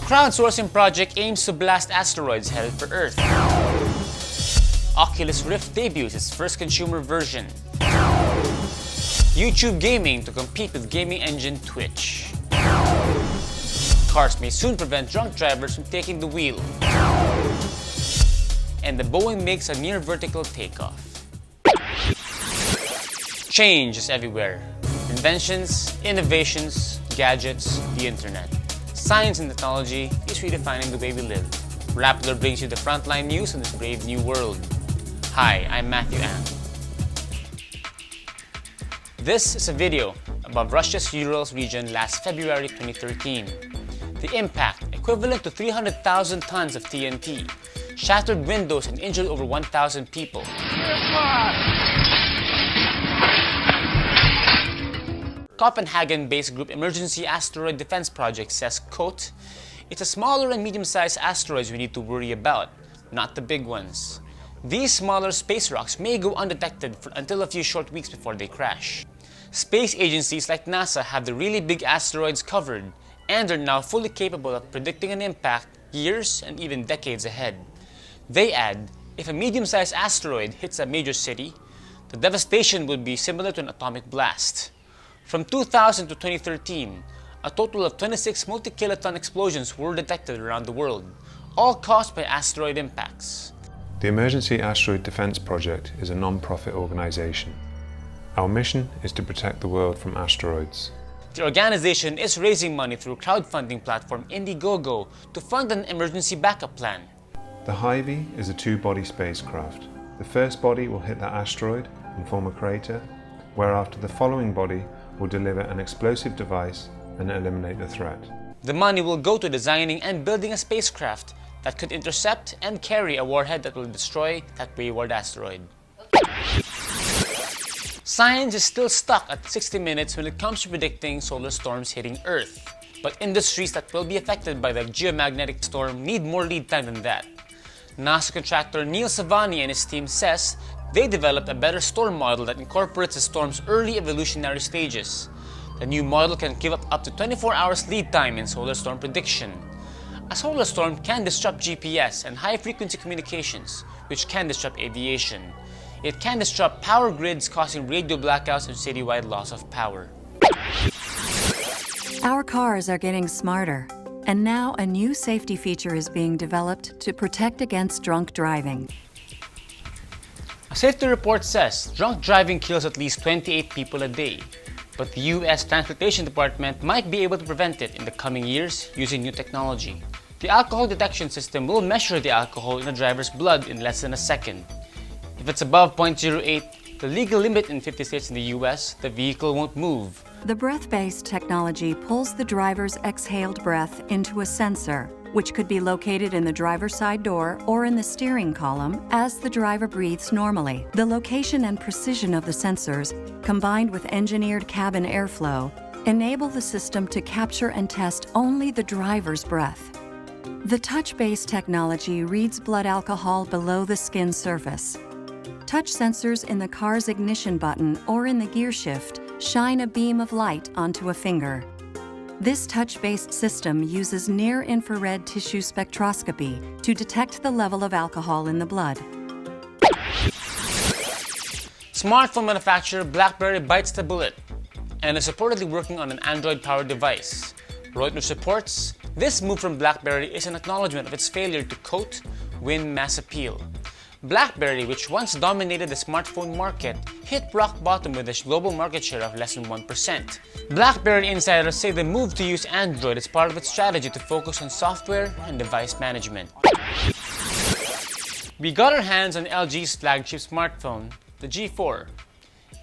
Crowdsourcing project aims to blast asteroids headed for Earth. Oculus Rift debuts its first consumer version. YouTube gaming to compete with gaming engine Twitch. Cars may soon prevent drunk drivers from taking the wheel. And the Boeing makes a near vertical takeoff. Change is everywhere. Inventions, innovations, gadgets, the internet. Science and technology is redefining the way we live. Rappler brings you the frontline news in this brave new world. Hi, I'm Matthew Ang. This is a video about Russia's Urals region last February 2013. The impact, equivalent to 300,000 tons of TNT, shattered windows and injured over 1,000 people. Copenhagen-based group Emergency Asteroid Defense Project says, quote, "It's the smaller and medium-sized asteroids we need to worry about, not the big ones. These smaller space rocks may go undetected until a few short weeks before they crash. Space agencies like NASA have the really big asteroids covered and are now fully capable of predicting an impact years and even decades ahead." They add, if a medium-sized asteroid hits a major city, the devastation would be similar to an atomic blast. From 2000 to 2013, a total of 26 multi-kiloton explosions were detected around the world, all caused by asteroid impacts. The Emergency Asteroid Defense Project is a non-profit organization. Our mission is to protect the world from asteroids. The organization is raising money through crowdfunding platform Indiegogo to fund an emergency backup plan. The Hy-Vee is a two-body spacecraft. The first body will hit the asteroid and form a crater, whereafter the following body will deliver an explosive device and eliminate the threat. The money will go to designing and building a spacecraft that could intercept and carry a warhead that will destroy that wayward asteroid. Science is still stuck at 60 minutes when it comes to predicting solar storms hitting Earth. But industries that will be affected by the geomagnetic storm need more lead time than that. NASA contractor Neil Savani and his team says they developed a better storm model that incorporates the storm's early evolutionary stages. The new model can give up to 24 hours lead time in solar storm prediction. A solar storm can disrupt GPS and high-frequency communications, which can disrupt aviation. It can disrupt power grids, causing radio blackouts and citywide loss of power. Our cars are getting smarter, and now a new safety feature is being developed to protect against drunk driving. A safety report says drunk driving kills at least 28 people a day, but the US Transportation Department might be able to prevent it in the coming years using new technology. The alcohol detection system will measure the alcohol in a driver's blood in less than a second. If it's above 0.08, the legal limit in 50 states in the US, the vehicle won't move. The breath-based technology pulls the driver's exhaled breath into a sensor, which could be located in the driver's side door or in the steering column as the driver breathes normally. The location and precision of the sensors, combined with engineered cabin airflow, enable the system to capture and test only the driver's breath. The touch-based technology reads blood alcohol below the skin surface. Touch sensors in the car's ignition button or in the gear shift shine a beam of light onto a finger. This touch-based system uses near-infrared tissue spectroscopy to detect the level of alcohol in the blood. Smartphone manufacturer Blackberry bites the bullet and is reportedly working on an Android-powered device. Reuters reports this move from Blackberry is an acknowledgement of its failure to, quote, win mass appeal. Blackberry, which once dominated the smartphone market, hit rock bottom with a global market share of less than 1%. Blackberry insiders say the move to use Android is part of its strategy to focus on software and device management. We got our hands on LG's flagship smartphone, the G4,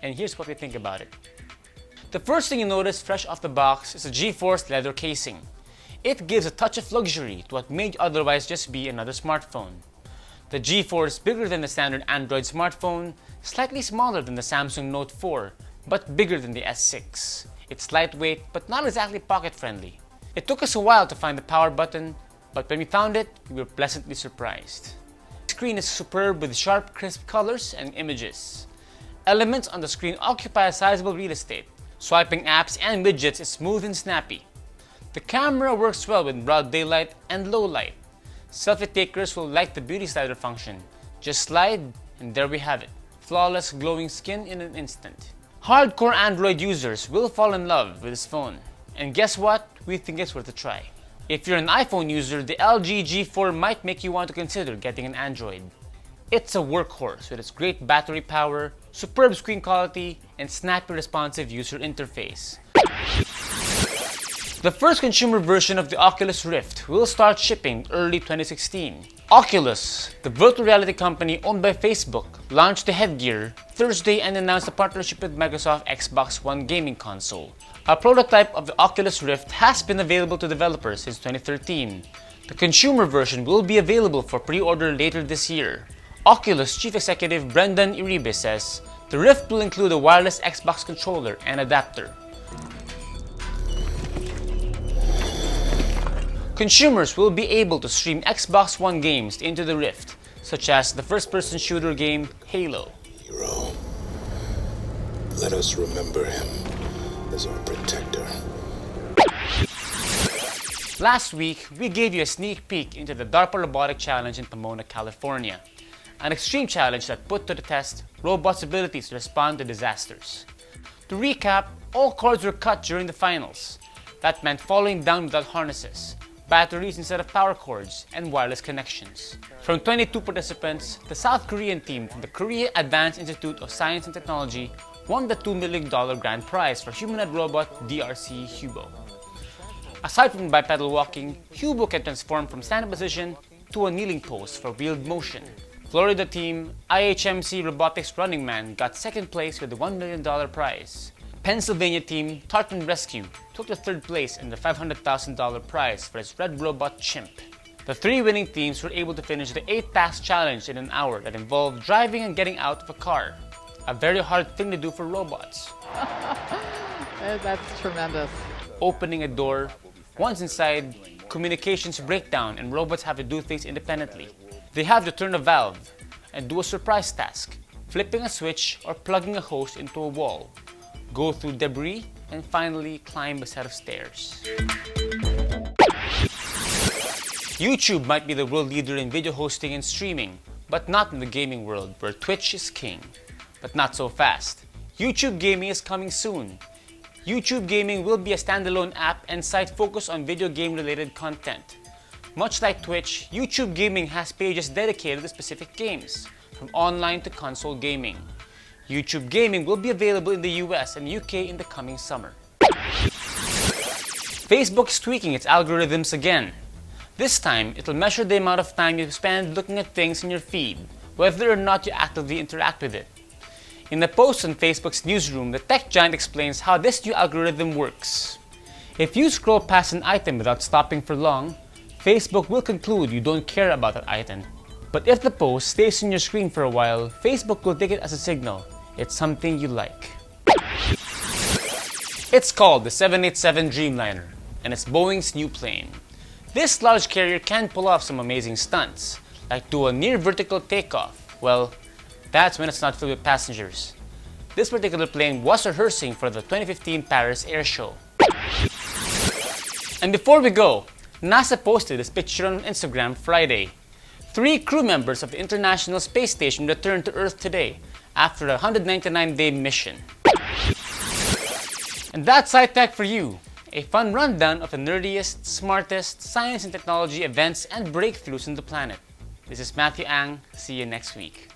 and here's what we think about it. The first thing you notice fresh off the box is the G4's leather casing. It gives a touch of luxury to what may otherwise just be another smartphone. The G4 is bigger than the standard Android smartphone, slightly smaller than the Samsung Note 4, but bigger than the S6. It's lightweight, but not exactly pocket-friendly. It took us a while to find the power button, but when we found it, we were pleasantly surprised. The screen is superb with sharp, crisp colors and images. Elements on the screen occupy a sizable real estate. Swiping apps and widgets is smooth and snappy. The camera works well with broad daylight and low light. Selfie takers will like the beauty slider function. Just slide and there we have it. Flawless glowing skin in an instant. Hardcore Android users will fall in love with this phone. And guess what? We think it's worth a try. If you're an iPhone user, the LG G4 might make you want to consider getting an Android. It's a workhorse with its great battery power, superb screen quality, and snappy responsive user interface. The first consumer version of the Oculus Rift will start shipping early 2016. Oculus, the virtual reality company owned by Facebook, launched the headgear Thursday and announced a partnership with Microsoft Xbox One gaming console. A prototype of the Oculus Rift has been available to developers since 2013. The consumer version will be available for pre-order later this year. Oculus Chief Executive Brendan Iribe says the Rift will include a wireless Xbox controller and adapter. Consumers will be able to stream Xbox One games into the Rift, such as the first-person shooter game Halo. Hero, let us remember him as our protector. Last week, we gave you a sneak peek into the DARPA Robotics Challenge in Pomona, California, an extreme challenge that put to the test robots' abilities to respond to disasters. To recap, all cords were cut during the finals. That meant falling down without harnesses, batteries instead of power cords, and wireless connections. From 22 participants, the South Korean team from the Korea Advanced Institute of Science and Technology won the $2 million grand prize for humanoid robot DRC Hubo. Aside from bipedal walking, Hubo can transform from standing position to a kneeling pose for wheeled motion. Florida team IHMC Robotics Running Man got second place with the $1 million prize. Pennsylvania team Tartan Rescue took the third place in the $500,000 prize for its Red Robot Chimp. The three winning teams were able to finish the 8-task challenge in an hour that involved driving and getting out of a car. A very hard thing to do for robots. That's tremendous. Opening a door, once inside, communications break down and robots have to do things independently. They have to turn a valve and do a surprise task, flipping a switch or plugging a hose into a wall, go through debris, and finally climb a set of stairs. YouTube might be the world leader in video hosting and streaming, but not in the gaming world where Twitch is king. But not so fast. YouTube Gaming is coming soon. YouTube Gaming will be a standalone app and site focused on video game related content. Much like Twitch, YouTube Gaming has pages dedicated to specific games, from online to console gaming. YouTube Gaming will be available in the US and UK in the coming summer. Facebook is tweaking its algorithms again. This time, it'll measure the amount of time you spend looking at things in your feed, whether or not you actively interact with it. In a post on Facebook's newsroom, the tech giant explains how this new algorithm works. If you scroll past an item without stopping for long, Facebook will conclude you don't care about that item. But if the post stays on your screen for a while, Facebook will take it as a signal it's something you like. It's called the 787 Dreamliner, and it's Boeing's new plane. This large carrier can pull off some amazing stunts, like do a near vertical takeoff. Well, that's when it's not filled with passengers. This particular plane was rehearsing for the 2015 Paris Air Show. And before we go, NASA posted this picture on Instagram Friday. 3 crew members of the International Space Station returned to Earth today after a 199-day mission. And that's SciTech4u, a fun rundown of the nerdiest, smartest science and technology events and breakthroughs on the planet. This is Matthew Ang. See you next week.